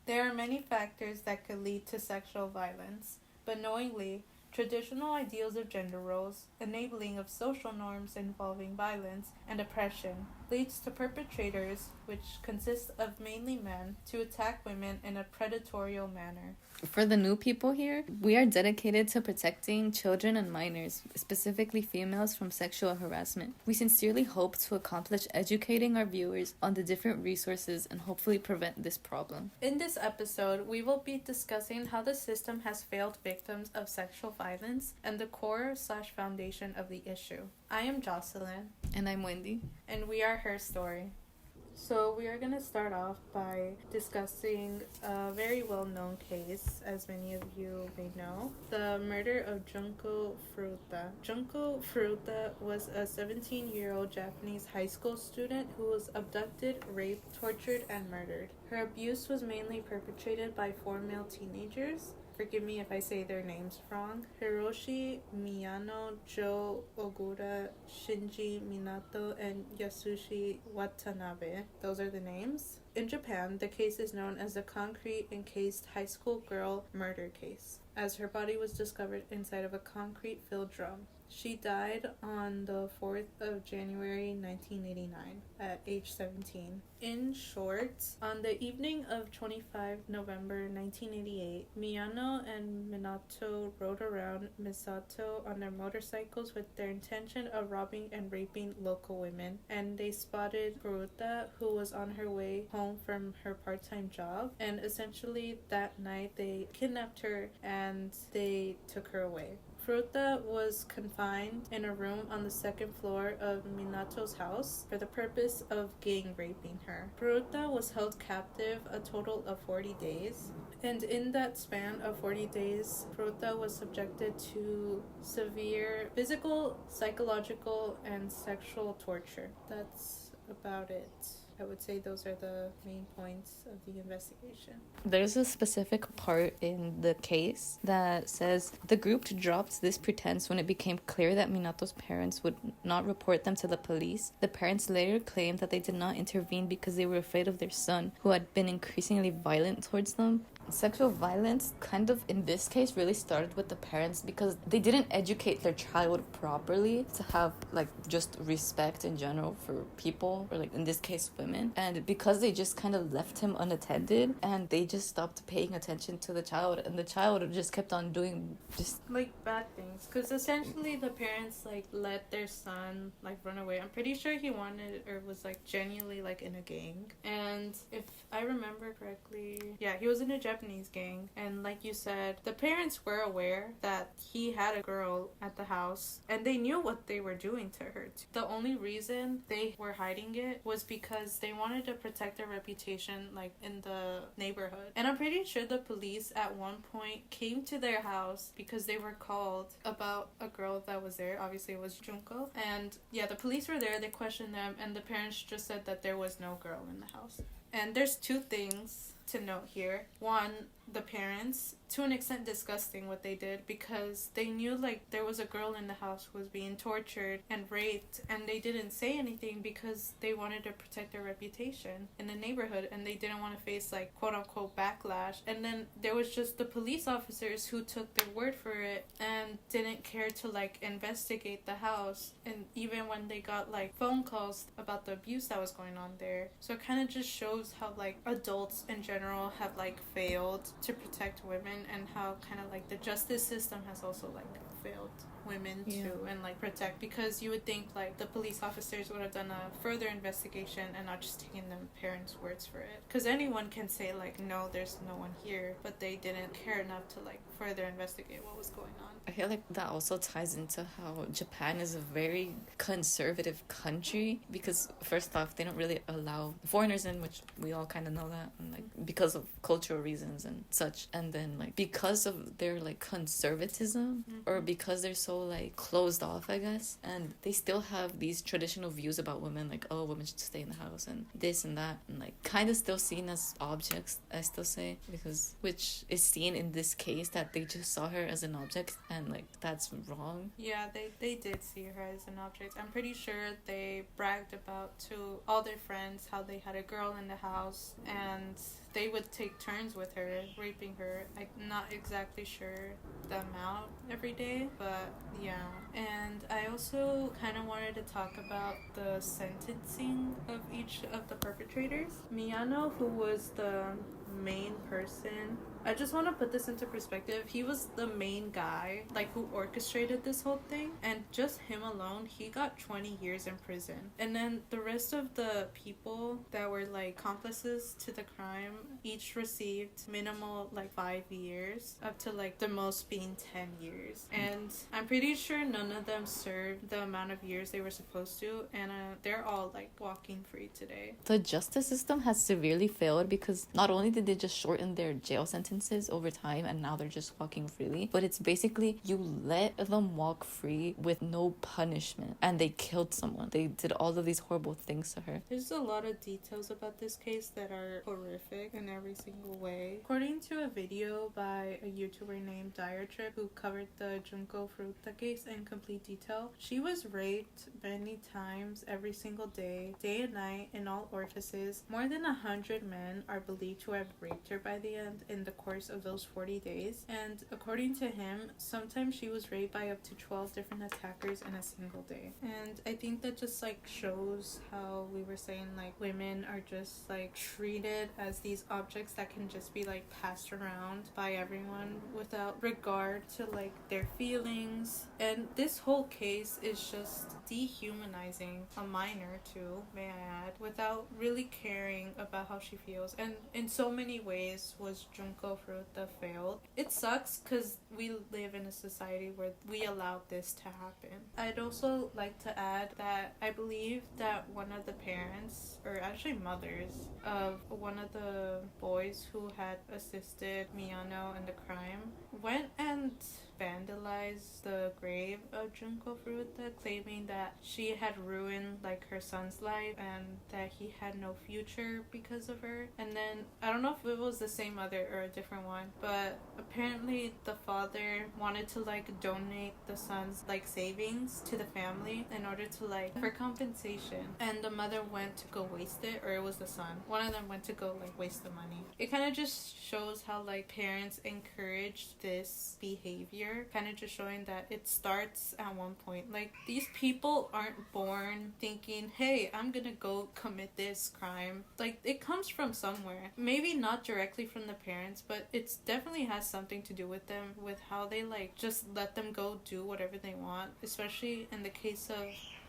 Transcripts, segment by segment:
There are many factors that could lead to sexual violence, but knowingly, traditional ideals of gender roles, enabling of social norms involving violence and oppression, leads to perpetrators, which consist of mainly men, to attack women in a predatorial manner. For the new people here, we are dedicated to protecting children and minors, specifically females, from sexual harassment. We sincerely hope to accomplish educating our viewers on the different resources and hopefully prevent this problem. In this episode, we will be discussing how the system has failed victims of sexual violence and the core/foundation of the issue. I am Jocelyn. And I'm Wendy. And we are Her Story. So we are going to start off by discussing a very well-known case, as many of you may know, the murder of Junko Furuta. Junko Furuta was a 17-year-old Japanese high school student who was abducted, raped, tortured, and murdered. Her abuse was mainly perpetrated by 4 male teenagers. Forgive me if I say their names wrong. Hiroshi Miyano, Joe Ogura, Shinji Minato, and Yasushi Watanabe. Those are the names. In Japan, the case is known as the concrete encased high school girl murder case, as her body was discovered inside of a concrete-filled drum. She died on the 4th of January 1989 at age 17. In short, on the evening of 25 November 1988, Miyano and Minato rode around Misato on their motorcycles with their intention of robbing and raping local women, and they spotted Furuta, who was on her way home from her part-time job, and essentially that night they kidnapped her and they took her away. Furuta was confined in a room on the second floor of Minato's house for the purpose of gang raping her. Furuta was held captive a total of 40 days, and in that span of 40 days, Furuta was subjected to severe physical, psychological, and sexual torture. That's about it. I would say those are the main points of the investigation. There's a specific part in the case that says the group dropped this pretense when it became clear that Minato's parents would not report them to the police. The parents later claimed that they did not intervene because they were afraid of their son, who had been increasingly violent towards them. Sexual violence kind of in this case really started with the parents because they didn't educate their child properly to have like just respect in general for people, or like in this case women, and because they just kind of left him unattended and they just stopped paying attention to the child, and the child just kept on doing just like bad things, because essentially the parents like let their son like run away. I'm pretty sure he wanted or was like genuinely like in a gang, and if I remember correctly, yeah, he was in a Japanese gang, and like you said, the parents were aware that he had a girl at the house and they knew what they were doing to her too. The only reason they were hiding it was because they wanted to protect their reputation like in the neighborhood, and I'm pretty sure the police at one point came to their house because they were called about a girl that was there. Obviously it was Junko, and yeah, the police were there, they questioned them, and the parents just said that there was no girl in the house. And there's 2 things to note here. One, the parents, to an extent disgusting what they did, because they knew like there was a girl in the house who was being tortured and raped, and they didn't say anything because they wanted to protect their reputation in the neighborhood, and they didn't want to face like quote unquote backlash. And then there was just the police officers who took their word for it and didn't care to like investigate the house, and even when they got like phone calls about the abuse that was going on there. So it kind of just shows how like adults in general have like failed to protect women, and how kind of like the justice system has also like failed women to and like protect, because you would think like the police officers would have done a further investigation and not just taken the parents' words for it, because anyone can say like no, there's no one here, but they didn't care enough to like further investigate what was going on. I feel like that also ties into how Japan is a very conservative country, because first off, they don't really allow foreigners in, which we all kind of know that, and like because of cultural reasons and such, and then like because of their like conservatism, or because they're so like closed off, I guess, and they still have these traditional views about women, like oh, women should stay in the house and this and that, and like kind of still seen as objects, I still say, because which is seen in this case that they just saw her as an object, and like that's wrong. Yeah, they did see her as an object. I'm pretty sure they bragged about to all their friends how they had a girl in the house, and they would take turns with her, raping her. I'm not exactly sure the amount every day, but yeah. And I also kind of wanted to talk about the sentencing of each of the perpetrators. Miyano, who was the main person, I just want to put this into perspective. He was the main guy, like, who orchestrated this whole thing, and just him alone, he got 20 years in prison. And then the rest of the people that were like accomplices to the crime each received minimal like 5 years, up to like the most being 10 years. And I'm pretty sure none of them served the amount of years they were supposed to, and they're all like walking free today. The justice system has severely failed because not only did they just shorten their jail sentences over time and now they're just walking freely, but it's basically you let them walk free with no punishment, and they killed someone. They did all of these horrible things to her. There's a lot of details about this case that are horrific in every single way. According to a video by a YouTuber named Dire Trip, who covered the Junko Furuta case in complete detail, she was raped many times every single day and night, in all orifices. More than 100 men are believed to have raped her by the end in the course of those 40 days. And according to him, sometimes she was raped by up to 12 different attackers in a single day. And I think that just like shows how we were saying like women are just like treated as these objects that can just be like passed around by everyone without regard to like their feelings. And this whole case is just dehumanizing a minor too, may I add, without really caring about how she feels. And in so many ways was Junko Furuta failed. It sucks because we live in a society where we allowed this to happen. I'd also like to add that I believe that one of the parents, or actually mothers, of one of the boys who had assisted Miyano in the crime went and vandalized the grave of Junko Furuta, claiming that she had ruined like her son's life and that he had no future because of her. And then I don't know if it was the same mother or a different one, but apparently the father wanted to like donate the son's like savings to the family in order to like for compensation, and the mother went to go waste it, or it was the son, one of them went to go like waste the money. It kind of just shows how like parents encourage this behavior, kind of just showing that it starts at one point. Like, these people aren't born thinking, hey, I'm gonna go commit this crime. Like, it comes from somewhere, maybe not directly from the parents, but it definitely has something to do with them, with how they like just let them go do whatever they want, especially in the case of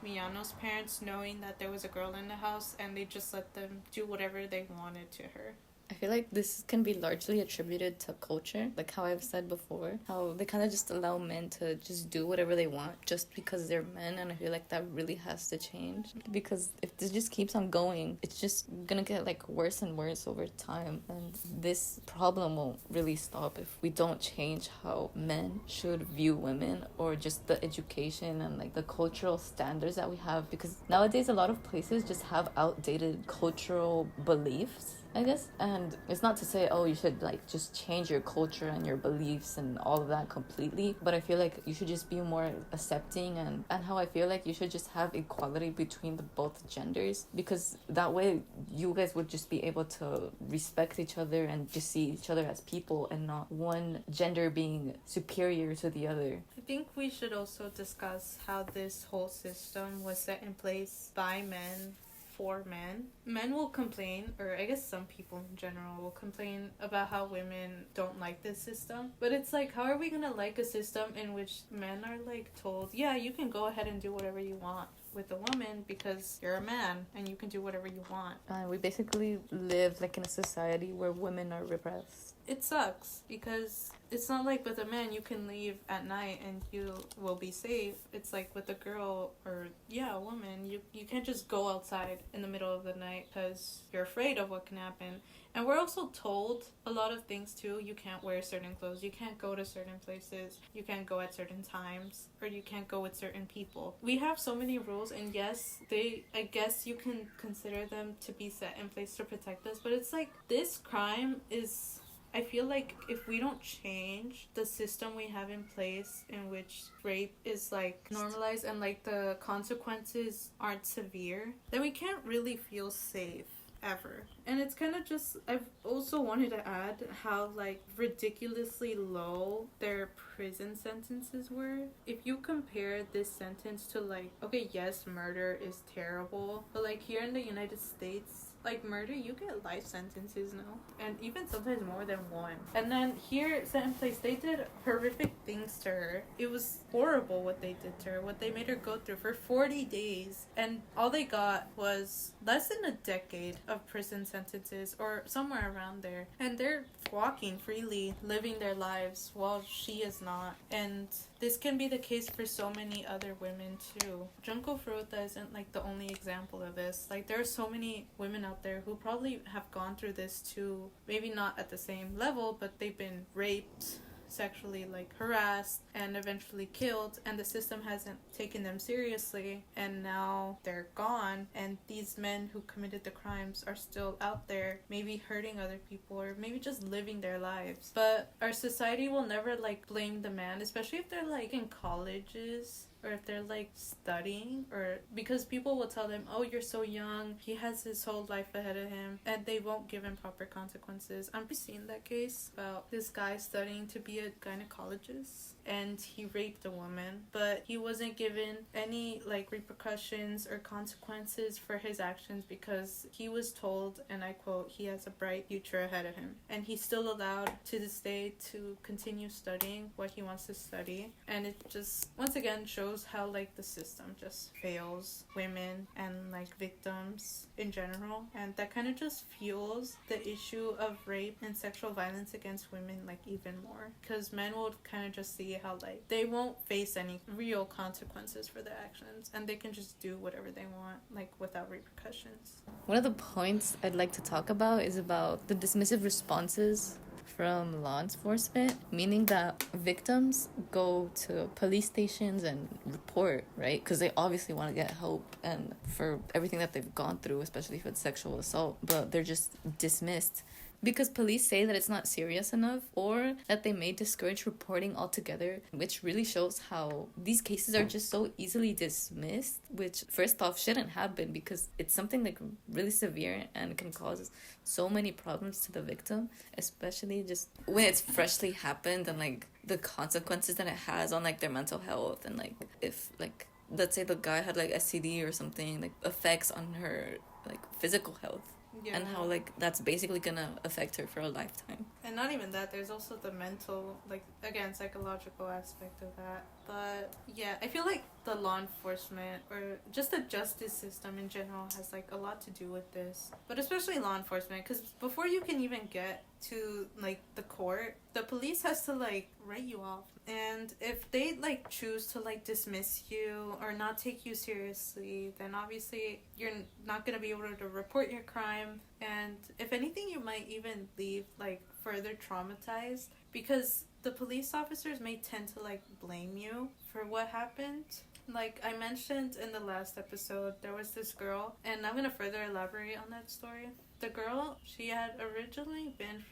Miyano's parents, knowing that there was a girl in the house and they just let them do whatever they wanted to her. I feel like this can be largely attributed to culture, like how I've said before, how they kind of just allow men to just do whatever they want just because they're men, and I feel like that really has to change, because if this just keeps on going, it's just gonna get like worse and worse over time, and this problem won't really stop if we don't change how men should view women, or just the education and like the cultural standards that we have, because nowadays a lot of places just have outdated cultural beliefs, I guess. And it's not to say, oh, you should like just change your culture and your beliefs and all of that completely, but I feel like you should just be more accepting, and how I feel like you should just have equality between the both genders, because that way you guys would just be able to respect each other and just see each other as people and not one gender being superior to the other. I think we should also discuss how this whole system was set in place by men for men. Men will complain, or I guess some people in general will complain about how women don't like this system. But it's like, how are we gonna like a system in which men are like told, yeah, you can go ahead and do whatever you want with a woman because you're a man and you can do whatever you want. We basically live like in a society where women are repressed. It sucks because it's not like with a man you can leave at night and you will be safe. It's like with a girl, or a woman, you can't just go outside in the middle of the night because you're afraid of what can happen. And we're also told a lot of things too. You can't wear certain clothes, you can't go to certain places, you can't go at certain times, or you can't go with certain people. We have so many rules, and yes, I guess you can consider them to be set in place to protect us, but it's like this crime is, I feel like if we don't change the system we have in place in which rape is like normalized and like the consequences aren't severe, then we can't really feel safe. ever. And it's kind of just, I've also wanted to add how like ridiculously low their prison sentences were. If you compare this sentence to like, okay, yes, murder is terrible, but like here in the United States, like murder, you get life sentences now, and even sometimes more than one. And then here, set in place, they did horrific things to her. It was horrible what they did to her, what they made her go through for 40 days, and all they got was less than a decade of prison sentences, or somewhere around there. And they're walking freely, living their lives, while she is not. And this can be the case for so many other women too. Junko Furuta isn't like the only example of this. Like there are so many women out there who probably have gone through this too. Maybe not at the same level, but they've been raped, sexually like harassed, and eventually killed, and the system hasn't taken them seriously, and now they're gone, and these men who committed the crimes are still out there, maybe hurting other people, or maybe just living their lives. But our society will never like blame the man, especially if they're like in colleges, or if they're like studying, or because people will tell them, oh, you're so young, he has his whole life ahead of him, and they won't give him proper consequences. I'm seeing that case about this guy studying to be a gynecologist, and he raped a woman, but he wasn't given any like repercussions or consequences for his actions because he was told, and I quote, he has a bright future ahead of him, and he's still allowed to this day to continue studying what he wants to study. And it just once again shows how like the system just fails women and like victims in general, and that kind of just fuels the issue of rape and sexual violence against women like even more, because men will kind of just see how like they won't face any real consequences for their actions, and they can just do whatever they want like without repercussions. One of the points I'd like to talk about is about the dismissive responses from law enforcement, meaning that victims go to police stations and report, right? Because they obviously want to get help and for everything that they've gone through, especially if it's sexual assault, but they're just dismissed because police say that it's not serious enough, or that they may discourage reporting altogether, which really shows how these cases are just so easily dismissed, which first off shouldn't happen because it's something like really severe and can cause so many problems to the victim, especially just when it's freshly happened, and like the consequences that it has on like their mental health, and like if like let's say the guy had like STD or something, like effects on her like physical health. Yeah. And how like that's basically gonna affect her for a lifetime. And not even that, there's also the mental, like again, psychological aspect of that. But yeah, I feel like the law enforcement or just the justice system in general has like a lot to do with this, but especially law enforcement, because before you can even get to like the court, the police has to like write you off, and if they like choose to like dismiss you or not take you seriously, then obviously you're not going to be able to report your crime, and if anything you might even leave like further traumatized, because the police officers may tend to like blame you for what happened. Like I mentioned in the last episode, there was this girl, and I'm going to further elaborate on that story. The girl, she had originally been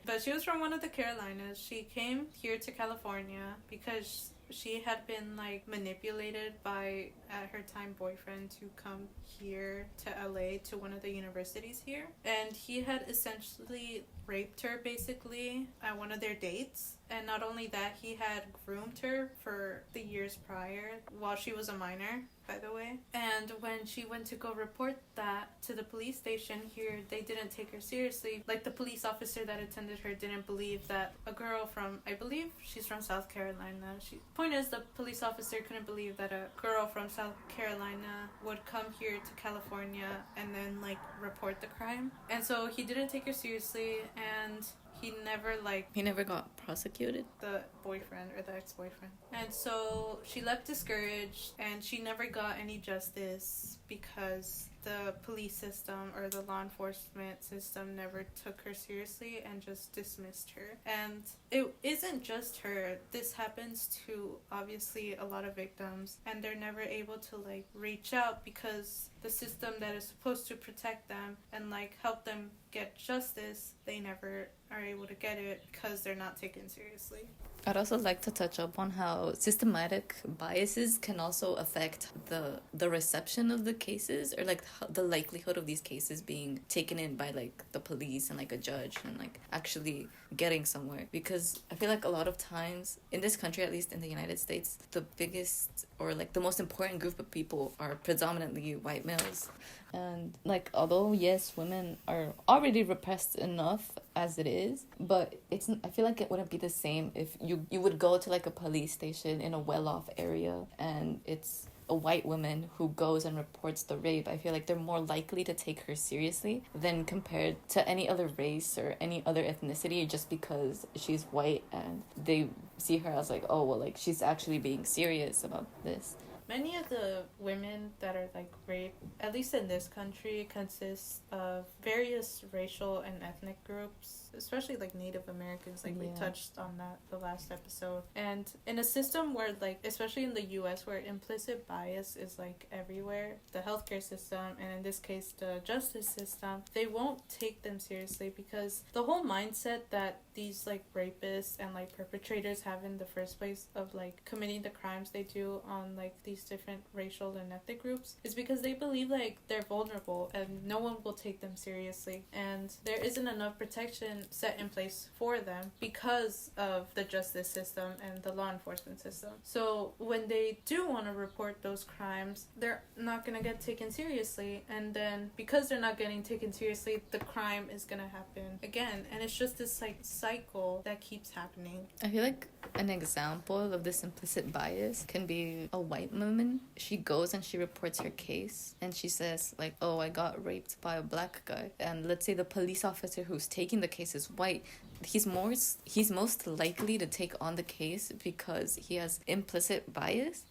but she was from one of the Carolinas. She came here to California because she had been like manipulated by at her time boyfriend to come here to LA to one of the universities here, and he had essentially raped her basically at one of their dates. And not only that, he had groomed her for the years prior while she was a minor, by the way. And when she went to go report that to the police station here, they didn't take her seriously. Like the police officer that attended her didn't believe that a girl from, I believe she's from South Carolina. Point is, the police officer couldn't believe that a girl from South Carolina would come here to California and then like report the crime. And so he didn't take her seriously, and he never got prosecuted, the boyfriend or the ex-boyfriend. And so she left discouraged, and she never got any justice because the police system or the law enforcement system never took her seriously and just dismissed her. And it isn't just her. This happens to obviously a lot of victims, and they're never able to like reach out because the system that is supposed to protect them and like help them get justice, they never are able to get it because they're not taken seriously. I'd also like to touch up on how systematic biases can also affect the reception of the cases, or like the likelihood of these cases being taken in by like the police and like a judge and like actually getting somewhere. Because I feel like a lot of times in this country, at least in the United States, the biggest or like the most important group of people are predominantly white males. And like, although yes, women are already repressed enough as it is, but I feel like it wouldn't be the same if you would go to like a police station in a well-off area and it's a white woman who goes and reports the rape. I feel like they're more likely to take her seriously than compared to any other race or any other ethnicity, just because she's white and they see her as like, oh well, like she's actually being serious about this. Many of the women that are like raped, at least in this country, consist of various racial and ethnic groups, especially like Native Americans, like we touched on that the last episode. And in a system where like, especially in the US, where implicit bias is like everywhere, the healthcare system, and in this case the justice system, they won't take them seriously because the whole mindset that these like rapists and like perpetrators have in the first place of like committing the crimes they do on like these different racial and ethnic groups is because they believe like they're vulnerable and no one will take them seriously, and there isn't enough protection set in place for them because of the justice system and the law enforcement system. So when they do want to report those crimes, they're not going to get taken seriously, and then because they're not getting taken seriously, the crime is going to happen again, and it's just this like cycle that keeps happening. I feel like an example of this implicit bias can be a white woman. She goes and she reports her case and she says like, oh, I got raped by a black guy, and let's say the police officer who's taking the case is white. He's most likely to take on the case because he has implicit bias.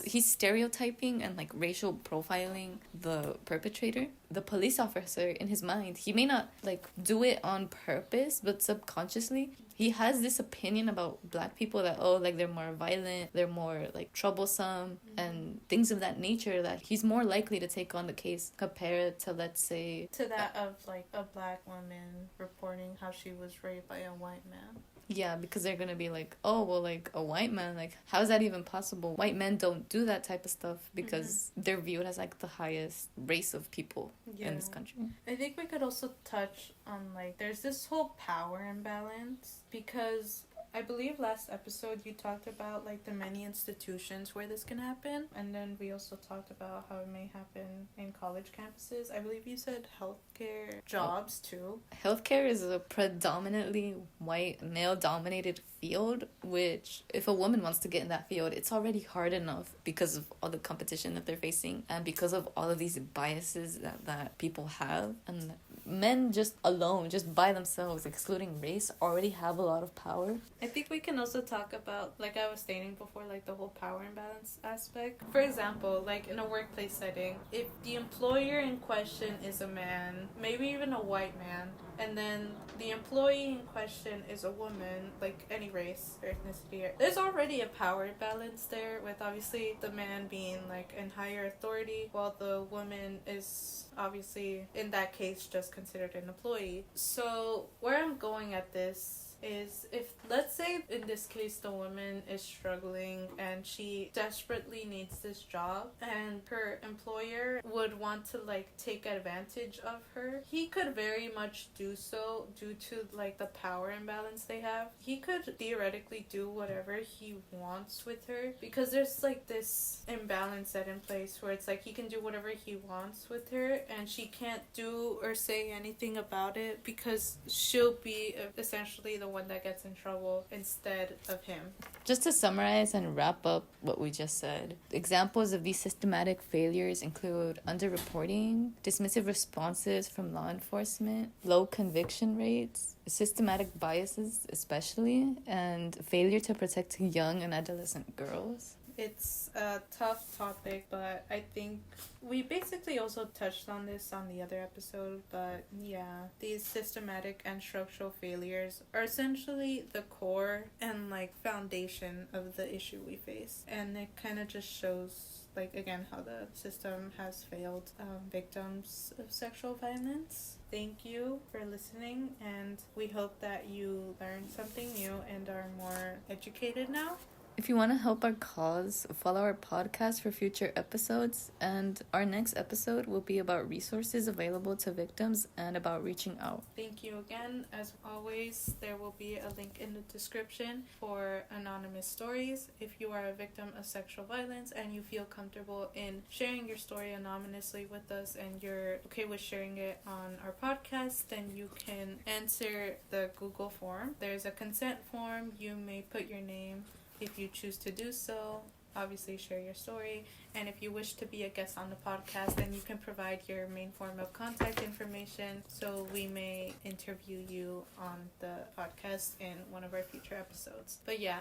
He's stereotyping and like racial profiling the perpetrator. The police officer, in his mind, he may not like do it on purpose, but subconsciously he has this opinion about black people that, oh, like they're more violent, they're more like troublesome, and things of that nature, that he's more likely to take on the case compared to, let's say, to that of like a black woman reporting how she was raped by a white man. Yeah, because they're gonna be like, oh, well, like a white man, like how is that even possible? White men don't do that type of stuff because they're viewed as like the highest race of people in this country. I think we could also touch on like there's this whole power imbalance, because I believe last episode you talked about like the many institutions where this can happen, and then we also talked about how it may happen in college campuses. I believe you said healthcare jobs too. Healthcare is a predominantly white male dominated field, which if a woman wants to get in that field, it's already hard enough because of all the competition that they're facing and because of all of these biases that people have. And men just alone, just by themselves, excluding race, already have a lot of power. I think we can also talk about, like I was stating before, like the whole power imbalance aspect. For example, like in a workplace setting, if the employer in question is a man, maybe even a white man, and then the employee in question is a woman, like any race or ethnicity, there's already a power balance there, with obviously the man being like in higher authority while the woman is obviously in that case just considered an employee. So where I'm going at this is, if let's say in this case the woman is struggling and she desperately needs this job and her employer would want to like take advantage of her, he could very much do so due to like the power imbalance they have. He could theoretically do whatever he wants with her because there's like this imbalance set in place where it's like he can do whatever he wants with her and she can't do or say anything about it because she'll be essentially the one that gets in trouble instead of him. Just to summarize and wrap up what we just said, examples of these systematic failures include underreporting, dismissive responses from law enforcement, low conviction rates, systematic biases especially, and failure to protect young and adolescent girls. It's a tough topic, but I think we basically also touched on this on the other episode, but yeah, these systematic and structural failures are essentially the core and like foundation of the issue we face, and it kind of just shows like again how the system has failed victims of sexual violence. Thank you for listening, and we hope that you learned something new and are more educated now. If you want to help our cause, follow our podcast for future episodes, and our next episode will be about resources available to victims and about reaching out. Thank you again. As always, there will be a link in the description for anonymous stories. If you are a victim of sexual violence and you feel comfortable in sharing your story anonymously with us and you're okay with sharing it on our podcast, then you can answer the Google form. There's a consent form. You may put your name if you choose to do so. Obviously share your story, and if you wish to be a guest on the podcast, then you can provide your main form of contact information so we may interview you on the podcast in one of our future episodes. But yeah,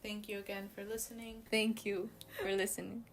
thank you again for listening. Thank you for listening.